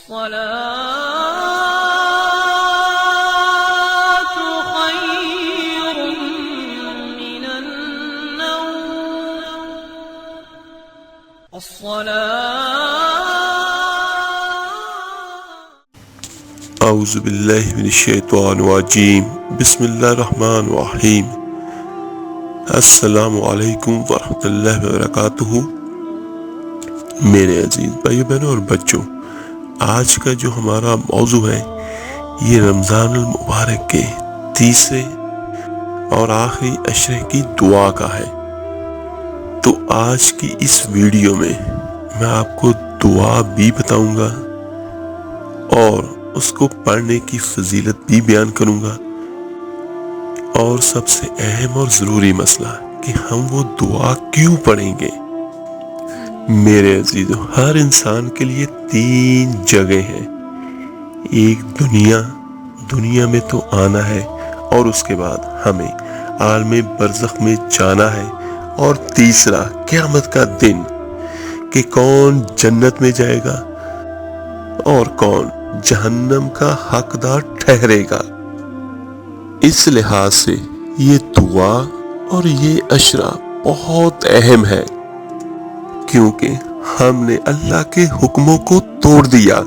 الصلاة خير من النوم. اعوذ باللہ من الشیطان الرجیم. بسم اللہ الرحمن الرحیم. السلام علیکم ورحمۃ اللہ وبرکاتہ. میرے عزیز بھائیو بہنوں اور بچوں، آج کا جو ہمارا موضوع ہے یہ رمضان المبارک کے تیسرے اور آخری عشرے کی دعا کا ہے. تو آج کی اس ویڈیو میں آپ کو دعا بھی بتاؤں گا اور اس کو پڑھنے کی فضیلت بھی بیان کروں گا، اور سب سے اہم اور ضروری مسئلہ کہ ہم وہ دعا کیوں پڑھیں گے. میرے عزیزو، ہر انسان کے لیے 3 جگہ ہیں. ایک دنیا میں تو آنا ہے، اور اس کے بعد ہمیں عالم برزخ میں جانا ہے، اور تیسرا قیامت کا دن کہ کون جنت میں جائے گا اور کون جہنم کا حقدار ٹھہرے گا. اس لحاظ سے یہ دعا اور یہ عشرہ بہت اہم ہے، کیونکہ ہم نے اللہ کے حکموں کو توڑ دیا.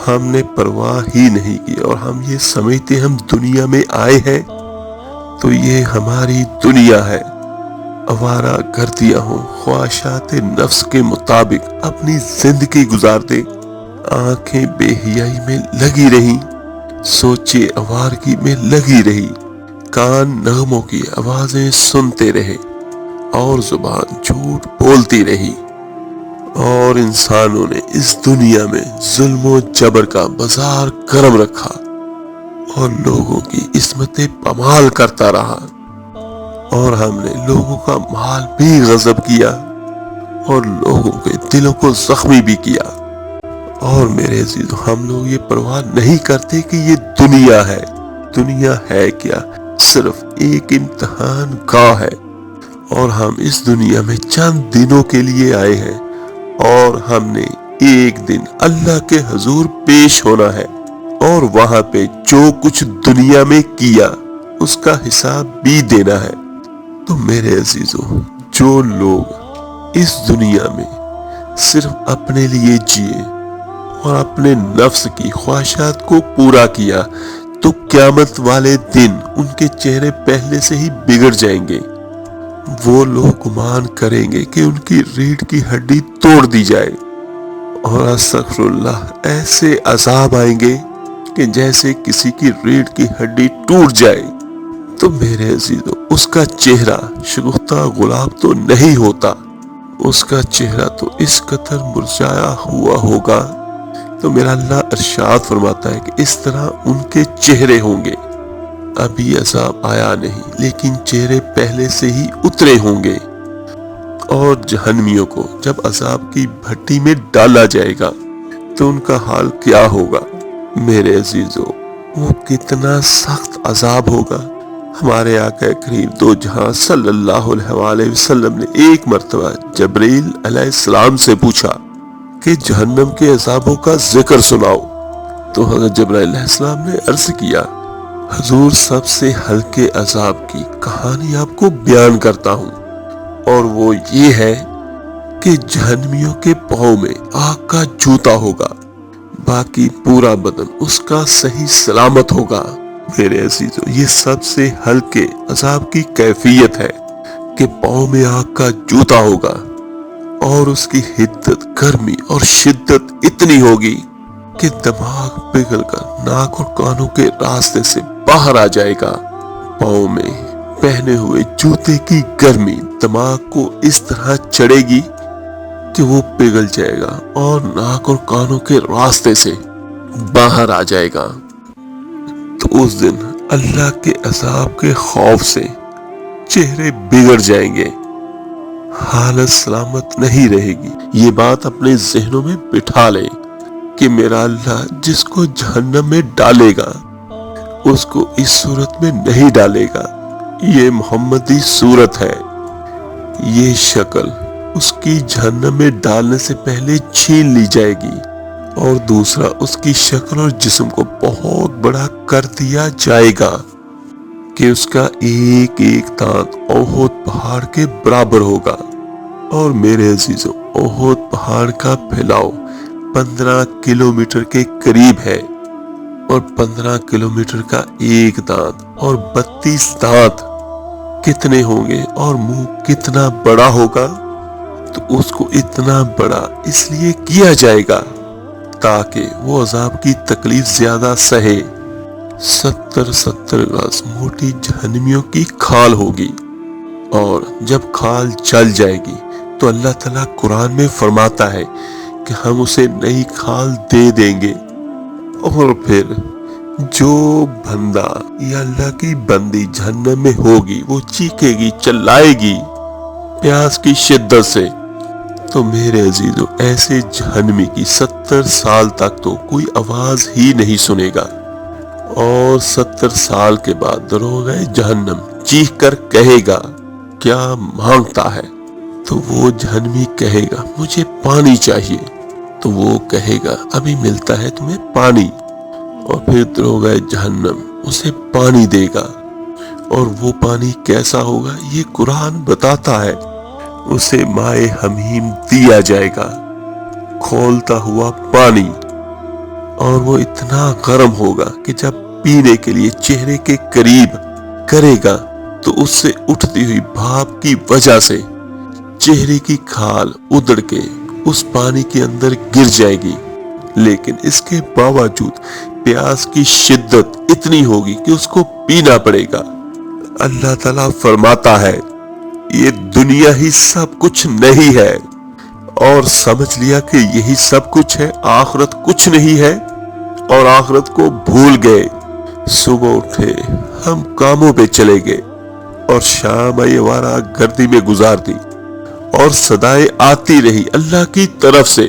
ہم نے پرواہ ہی نہیں کی اور ہم یہ سمجھتے ہم دنیا میں آئے ہیں تو یہ ہماری دنیا ہے. آوارہ گردیاں ہوں، خواہشات نفس کے مطابق اپنی زندگی گزارتے، آنکھیں بے حیائی میں لگی رہیں، سوچے آوارگی میں لگی رہی، کان نغموں کی آوازیں سنتے رہے، اور زبان جھوٹ بولتی رہی. اور انسانوں نے اس دنیا میں ظلم و جبر کا بازار گرم رکھا اور لوگوں کی عصمتیں پامال کرتا رہا، اور ہم نے لوگوں کا مال بھی غصب کیا اور لوگوں کے دلوں کو زخمی بھی کیا. اور میرے عزیزو، ہم لوگ یہ پرواہ نہیں کرتے کہ یہ دنیا ہے. دنیا ہے کیا؟ صرف ایک امتحان گاہ ہے، اور ہم اس دنیا میں چند دنوں کے لیے آئے ہیں، اور ہم نے ایک دن اللہ کے حضور پیش ہونا ہے، اور وہاں پہ جو کچھ دنیا میں کیا اس کا حساب بھی دینا ہے. تو میرے عزیزو، جو لوگ اس دنیا میں صرف اپنے لیے جیے اور اپنے نفس کی خواہشات کو پورا کیا، تو قیامت والے دن ان کے چہرے پہلے سے ہی بگڑ جائیں گے. وہ لوگ گمان کریں گے کہ ان کی ریڑھ کی ہڈی توڑ دی جائے، اور استغفر اللہ، ایسے عذاب آئیں گے کہ جیسے کسی کی ریڑھ کی ہڈی ٹوٹ جائے. تو میرے عزیزو، اس کا چہرہ شگفتہ گلاب تو نہیں ہوتا، اس کا چہرہ تو اس قدر مرجھایا ہوا ہوگا. تو میرا اللہ ارشاد فرماتا ہے کہ اس طرح ان کے چہرے ہوں گے. ابھی عذاب آیا نہیں، لیکن چہرے پہلے سے ہی اترے ہوں گے. اور جہنمیوں کو جب عذاب کی بھٹی میں ڈالا جائے گا تو ان کا حال کیا ہوگا؟ میرے عزیزو، وہ کتنا سخت عذاب ہوگا. ہمارے آقا کریم دو جہاں صلی اللہ علیہ وسلم نے ایک مرتبہ جبرائیل علیہ السلام سے پوچھا کہ جہنم کے عذابوں کا ذکر سناؤ. تو حضرت جبرائیل علیہ السلام نے عرض کیا، حضور، سب سے ہلکے عذاب کی کہانی آپ کو بیان کرتا ہوں، اور وہ یہ ہے کہ جہنمیوں کے پاؤں میں آگ کا جوتا ہوگا، باقی پورا بدن اس کا صحیح سلامت ہوگا. میرے عزیزو، یہ سب سے ہلکے عذاب کی کیفیت ہے کہ پاؤں میں آگ کا جوتا ہوگا، اور اس کی حدت، گرمی اور شدت اتنی ہوگی کہ دماغ پگھل کر ناک اور کانوں کے راستے سے باہر آ جائے گا. پاؤں میں پہنے ہوئے جوتے کی گرمی دماغ کو اس طرح چڑھے گی کہ وہ پگھل جائے گا اور ناک اور کانوں کے راستے سے باہر آ جائے گا. تو اس دن اللہ کے عذاب کے خوف سے چہرے بگڑ جائیں گے، حالت سلامت نہیں رہے گی. یہ بات اپنے ذہنوں میں بٹھا لیں کہ میرا اللہ جس کو جہنم میں ڈالے گا اس کو اس صورت میں نہیں ڈالے گا. یہ محمدی صورت ہے. یہ شکل اس کی جہنم میں ڈالنے سے پہلے چھین لی جائے گی، اور دوسرا اس کی شکل اور جسم کو بہت بڑا کر دیا جائے گا کہ اس کا ایک ایک دانت احد پہاڑ کے برابر ہوگا۔ اور میرے عزیزوں، احد پہاڑ کا پھیلاؤ 15 کلومیٹر کے قریب ہے، اور 15 کلومیٹر کا ایک دانت اور 32 دانت کتنے ہوں گے، اور منہ کتنا بڑا ہوگا؟ تو اس کو اتنا بڑا اس لیے کیا جائے گا تاکہ وہ عذاب کی تکلیف زیادہ سہے۔ 70 گز موٹی جہنمیوں کی کھال ہوگی، اور جب کھال جل جائے گی تو اللہ تعالیٰ قرآن میں فرماتا ہے کہ ہم اسے نئی کھال دے دیں گے، اور پھر جو بندہ یا اللہ کی بندی جہنم میں ہوگی وہ چیخے گی، چلائے گی پیاس کی شدت سے۔ تو میرے عزیزو، ایسے جہنمی کی 70 سال تک تو کوئی آواز ہی نہیں سنے گا، اور 70 سال کے بعد دروغہ جہنم چیخ کر کہے گا کیا مانگتا ہے؟ تو وہ جہنمی کہے گا مجھے پانی چاہیے، تو وہ کہے گا ابھی ملتا ہے تمہیں پانی، اور پھر دروغہ جہنم اسے پانی دے گا، اور وہ پانی کیسا ہوگا یہ قرآن بتاتا ہے۔ اسے مائے حمیم دیا جائے گا، کھولتا ہوا پانی، اور وہ اتنا گرم ہوگا کہ جب پینے کے لیے چہرے کے قریب کرے گا تو اس سے اٹھتی ہوئی بھاپ کی وجہ سے چہرے کی کھال ادڑ کے اس پانی کے اندر گر جائے گی، لیکن اس کے باوجود پیاس کی شدت اتنی ہوگی کہ اس کو پینا پڑے گا۔ اللہ تعالیٰ فرماتا ہے یہ دنیا ہی سب کچھ نہیں ہے، اور سمجھ لیا کہ یہی سب کچھ ہے، آخرت کچھ نہیں ہے، اور آخرت کو بھول گئے۔ صبح اٹھے، ہم کاموں پہ چلے گئے، اور شام آئی ہمارا گردی میں گزار دی، اور صدائیں آتی رہی اللہ کی طرف سے،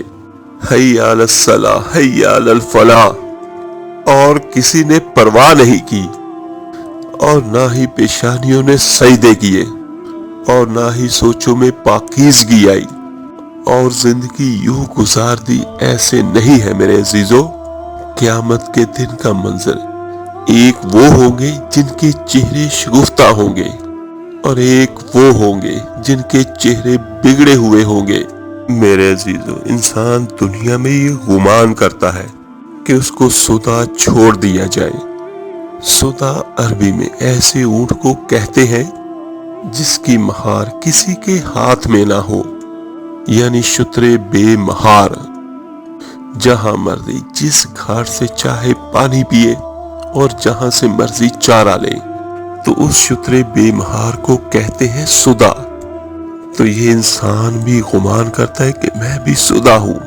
حی علی الصلاح، حی علی الفلاح، اور کسی نے پرواہ نہیں کی، اور نہ ہی پیشانیوں نے سجدے کیے، اور نہ ہی سوچوں میں پاکیزگی آئی، اور زندگی یوں گزار دی۔ ایسے نہیں ہے میرے عزیزو۔ قیامت کے دن کا منظر، ایک وہ ہوں گے جن کے چہرے شگفتہ ہوں گے، اور ایک وہ ہوں گے جن کے چہرے بگڑے ہوئے ہوں گے۔ میرے عزیزو، انسان دنیا میں یہ گمان کرتا ہے کہ اس کو سودا چھوڑ دیا جائے۔ سودا عربی میں ایسے اونٹ کو کہتے ہیں جس کی مہار کسی کے ہاتھ میں نہ ہو، یعنی شترے بے مہار، جہاں مرضی جس گھاٹ سے چاہے پانی پیے اور جہاں سے مرضی چارہ لے، تو اس شترے بے مہار کو کہتے ہیں سودا۔ تو یہ انسان بھی گمان کرتا ہے کہ میں بھی سودا ہوں،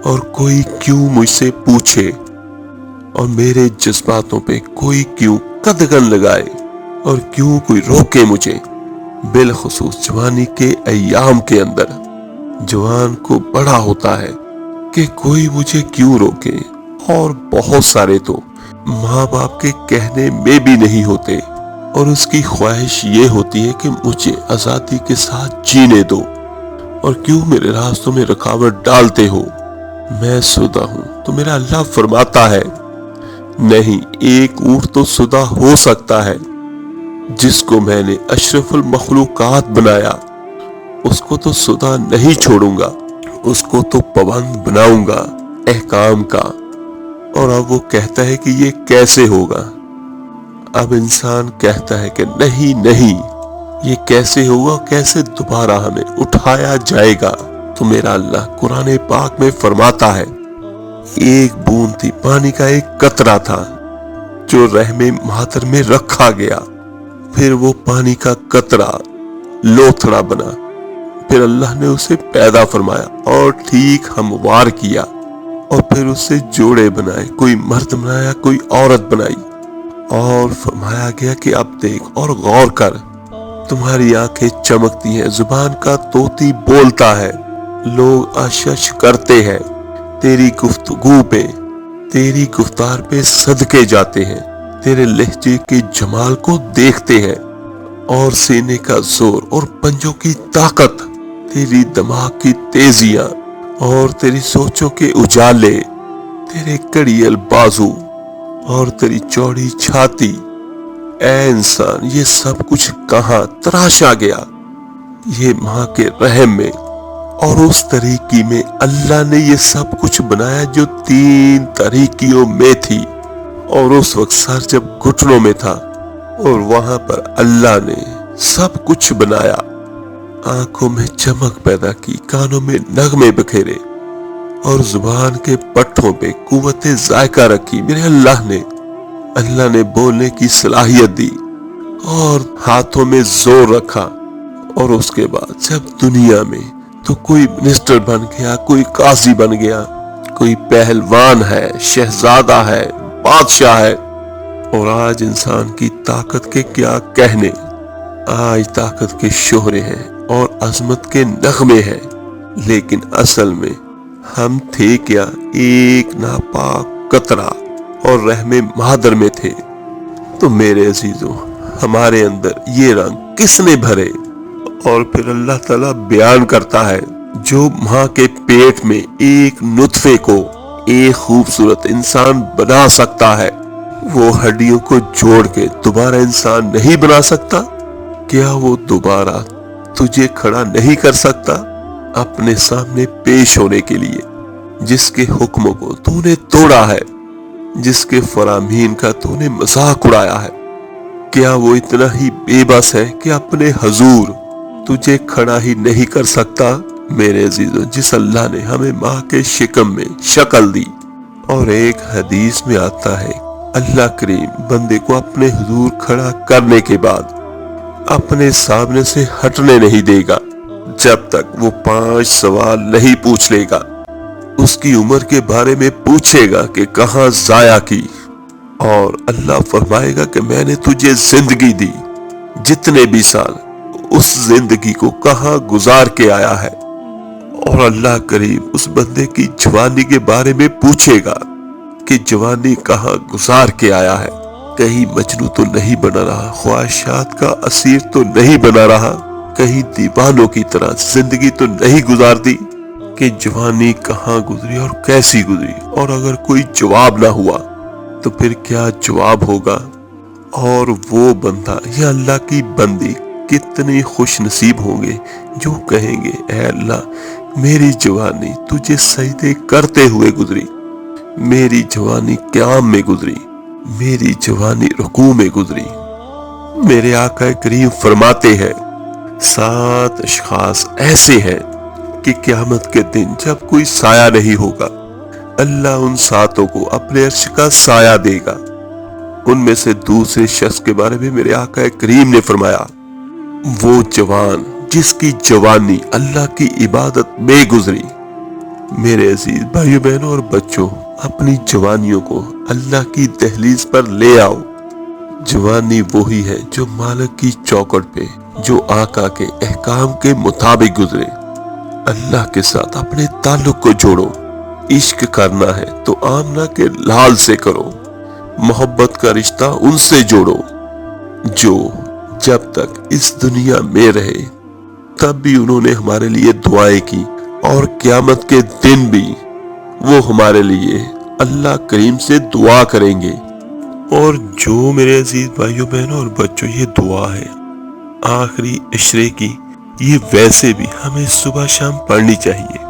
اور کوئی کیوں مجھ سے پوچھے، اور میرے جذباتوں پہ کوئی کیوں قدغن لگائے، اور کیوں کوئی روکے مجھے۔ بالخصوص جوانی کے ایام کے اندر جوان کو بڑا ہوتا ہے کہ کوئی مجھے کیوں روکے، اور بہت سارے تو ماں باپ کے کہنے میں بھی نہیں ہوتے، اور اس کی خواہش یہ ہوتی ہے کہ مجھے آزادی کے ساتھ جینے دو، اور کیوں میرے راستوں میں رکاوٹ ڈالتے ہو، میں سودا ہوں۔ تو میرا اللہ فرماتا ہے نہیں، ایک اونٹ تو سودا ہو سکتا ہے جس کو میں نے اشرف المخلوقات بنایا، اس کو تو سودا نہیں چھوڑوں گا، اس کو تو پابند بناؤں گا احکام کا۔ اور اب وہ کہتا ہے کہ یہ کیسے ہوگا؟ اب انسان کہتا ہے کہ نہیں نہیں، یہ کیسے ہوگا، کیسے دوبارہ ہمیں اٹھایا جائے گا؟ تو میرا اللہ قرآن پاک میں فرماتا ہے ایک بوند تھی، پانی کا ایک قطرہ تھا جو رحم مادر میں رکھا گیا، پھر وہ پانی کا قطرہ لوتھڑا بنا، پھر اللہ نے اسے پیدا فرمایا اور ٹھیک ہموار کیا، اور پھر اس سے جوڑے بنائے، کوئی مرد بنایا، کوئی عورت بنائی، اور فرمایا گیا کہ اب دیکھ اور غور کر، تمہاری آنکھیں چمکتی ہیں، زبان کا طوطی بولتا ہے، لوگ اشش کرتے ہیں تیری گفتگو پہ، تیری گفتار پہ صدقے جاتے ہیں، تیرے لہجے کے جمال کو دیکھتے ہیں، اور سینے کا زور اور پنجوں کی طاقت، تیری دماغ کی تیزیاں اور تیری سوچوں کے اجالے، تیرے کڑیل بازو اور تیری چوڑی چھاتی، اے انسان یہ سب کچھ کہاں تراشا گیا؟ یہ ماں کے رحم میں اور اس طریقی میں اللہ نے یہ سب کچھ بنایا جو 3 طریقیوں میں تھی، اور اس وقت سر جب گھٹنوں میں تھا اور وہاں پر اللہ نے سب کچھ بنایا، آنکھوں میں چمک پیدا کی، کانوں میں نغمے بکھیرے اور زبان کے پٹھوں پہ قوت ذائقہ رکھی میرے اللہ نے بولنے کی صلاحیت دی اور ہاتھوں میں زور رکھا، اور اس کے بعد جب دنیا میں تو کوئی منسٹر بن گیا، کوئی قاضی بن گیا، کوئی پہلوان ہے، شہزادہ ہے، بادشاہ ہے، اور آج انسان کی طاقت کے کیا کہنے، آج طاقت کے شہرے ہیں اور عظمت کے نغمے ہیں، لیکن اصل میں ہم تھے کیا؟ ایک ناپاک قطرہ اور رحم مادر میں تھے۔ تو میرے عزیزوں، ہمارے اندر یہ رنگ کس نے بھرے؟ اور پھر اللہ تعالیٰ بیان کرتا ہے جو ماں کے پیٹ میں ایک نطفے کو ایک خوبصورت انسان بنا سکتا ہے، وہ ہڈیوں کو جوڑ کے دوبارہ انسان نہیں بنا سکتا؟ کیا وہ دوبارہ تجھے کھڑا نہیں کر سکتا اپنے سامنے پیش ہونے کے لیے، جس کے حکموں کو تو نے توڑا ہے، جس کے فرامین کا تو نے مذاق اڑایا ہے؟ کیا وہ اتنا ہی بے بس ہے کہ اپنے حضور تجھے کھڑا ہی نہیں کر سکتا؟ میرے عزیزوں، جس اللہ نے ہمیں ماں کے شکم میں شکل دی، اور ایک حدیث میں آتا ہے اللہ کریم بندے کو اپنے حضور کھڑا کرنے کے بعد اپنے سامنے سے ہٹنے نہیں دے گا جب تک وہ 5 سوال نہیں پوچھ لے گا۔ اس کی عمر کے بارے میں پوچھے گا کہ کہاں ضائع کی، اور اللہ فرمائے گا کہ میں نے تجھے زندگی دی، جتنے بھی سال اس زندگی کو کہاں گزار کے آیا ہے، اور اللہ کریم اس بندے کی جوانی کے بارے میں پوچھے گا کہ جوانی کہاں گزار کے آیا ہے، کہیں مجنوں تو نہیں بنا رہا، خواہشات کا اسیر تو نہیں بنا رہا، کہیں دیوانوں کی طرح زندگی تو نہیں گزار دی، کہ جوانی کہاں گزری اور کیسی گزری۔ اور اگر کوئی جواب نہ ہوا تو پھر کیا جواب ہوگا؟ اور وہ بندہ یا اللہ کی بندی کتنی خوش نصیب ہوں گے جو کہیں گے اے اللہ میری جوانی تجھے سجدے کرتے ہوئے گزری، میری جوانی قیام میں گزری، میری جوانی رکوع میں گزری۔ میرے آقا کریم فرماتے ہیں 7 اشخاص ایسے ہیں کہ قیامت کے دن جب کوئی سایہ نہیں ہوگا، اللہ ان 7 کو اپنے عرش کا سایہ دے گا۔ ان میں سے دوسرے شخص کے بارے میں میرے آقا کریم نے فرمایا وہ جوان جس کی جوانی اللہ کی عبادت میں گزری۔ میرے عزیز بھائیو بہنوں اور بچوں، اپنی جوانیوں کو اللہ کی دہلیز پر لے آؤ۔ جوانی وہی ہے جو مالک کی چوکھٹ پہ، جو آقا کے احکام کے مطابق گزرے۔ اللہ کے ساتھ اپنے تعلق کو جوڑو۔ عشق کرنا ہے تو آمنہ کے لال سے کرو، محبت کا رشتہ ان سے جوڑو جو جب تک اس دنیا میں رہے تب بھی انہوں نے ہمارے لیے دعائیں کی، اور قیامت کے دن بھی وہ ہمارے لیے اللہ کریم سے دعا کریں گے۔ اور جو میرے عزیز بھائیوں بہنوں اور بچوں، یہ دعا ہے آخری عشرے کی، یہ ویسے بھی ہمیں صبح شام پڑھنی چاہیے۔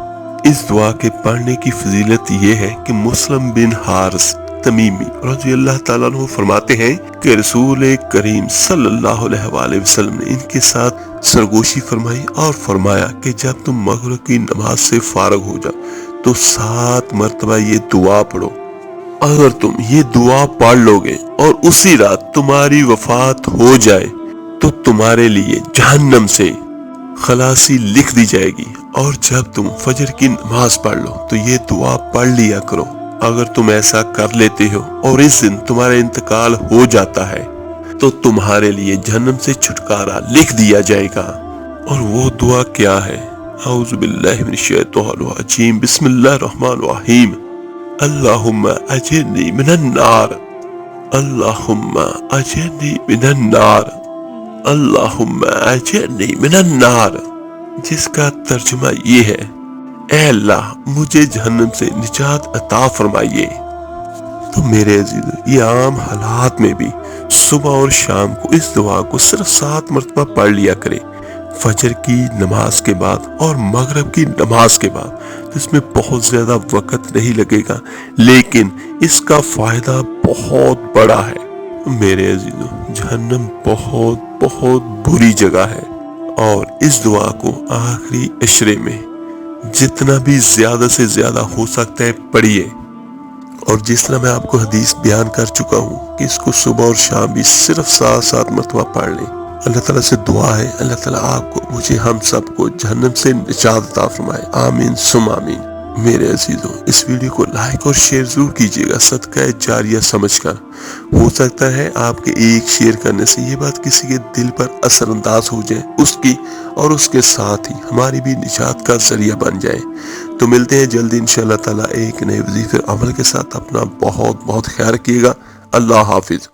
اس دعا کے پڑھنے کی فضیلت یہ ہے کہ مسلم بن حارث تمیمی رضی اللہ تعالیٰ عنہ فرماتے ہیں کہ رسول کریم صلی اللہ علیہ وآلہ وسلم نے ان کے ساتھ سرگوشی فرمائی اور فرمایا کہ جب تم مغرب کی نماز سے فارغ ہو جاؤ تو 7 مرتبہ یہ دعا پڑھو۔ اگر تم یہ دعا پڑھ لو گے اور اسی رات تمہاری وفات ہو جائے تو تمہارے لیے جہنم سے خلاصی لکھ دی جائے گی۔ اور جب تم فجر کی نماز پڑھ لو تو یہ دعا پڑھ لیا کرو۔ اگر تم ایسا کر لیتے ہو اور اس دن تمہارا انتقال ہو جاتا ہے تو تمہارے لیے جہنم سے چھٹکارا لکھ دیا جائے گا۔ اور وہ دعا کیا ہے؟ اعوذ باللہ من الشیطان الرجیم، بسم اللہ الرحمن الرحیم، اللہم اجرنی من النار، اللہم اجرنی من النار، اللہم اجرنی من النار، جس کا ترجمہ یہ ہے اے اللہ مجھے جہنم سے نجات عطا فرمائیے۔ تو میرے عزیزو، یہ عام حالات میں بھی صبح اور شام کو اس دعا کو صرف 7 مرتبہ پڑھ لیا کرے، فجر کی نماز کے بعد اور مغرب کی نماز کے بعد۔ اس میں بہت زیادہ وقت نہیں لگے گا، لیکن اس کا فائدہ بہت بڑا ہے۔ میرے عزیزو، جہنم بہت بہت بری جگہ ہے، اور اس دعا کو آخری عشرے میں جتنا بھی زیادہ سے زیادہ ہو سکتا ہے پڑھیے۔ اور جس طرح میں آپ کو حدیث بیان کر چکا ہوں کہ اس کو صبح اور شام بھی صرف 7 مرتبہ پڑھ لیں۔ اللہ تعالیٰ سے دعا ہے اللہ تعالیٰ آپ کو، مجھے، ہم سب کو جہنم سے نجات عطا فرمائے، آمین ثم آمین۔ میرے عزیزوں، اس ویڈیو کو لائک اور شیئر ضرور کیجیے گا صدقہ جاریہ سمجھ کر۔ ہو سکتا ہے آپ کے ایک شیئر کرنے سے یہ بات کسی کے دل پر اثر انداز ہو جائے، اس کی اور اس کے ساتھ ہی ہماری بھی نجات کا ذریعہ بن جائے۔ تو ملتے ہیں جلدی انشاءاللہ تعالیٰ ایک نئے وظیفے عمل کے ساتھ۔ اپنا بہت بہت خیال رکھیے گا۔ اللہ حافظ۔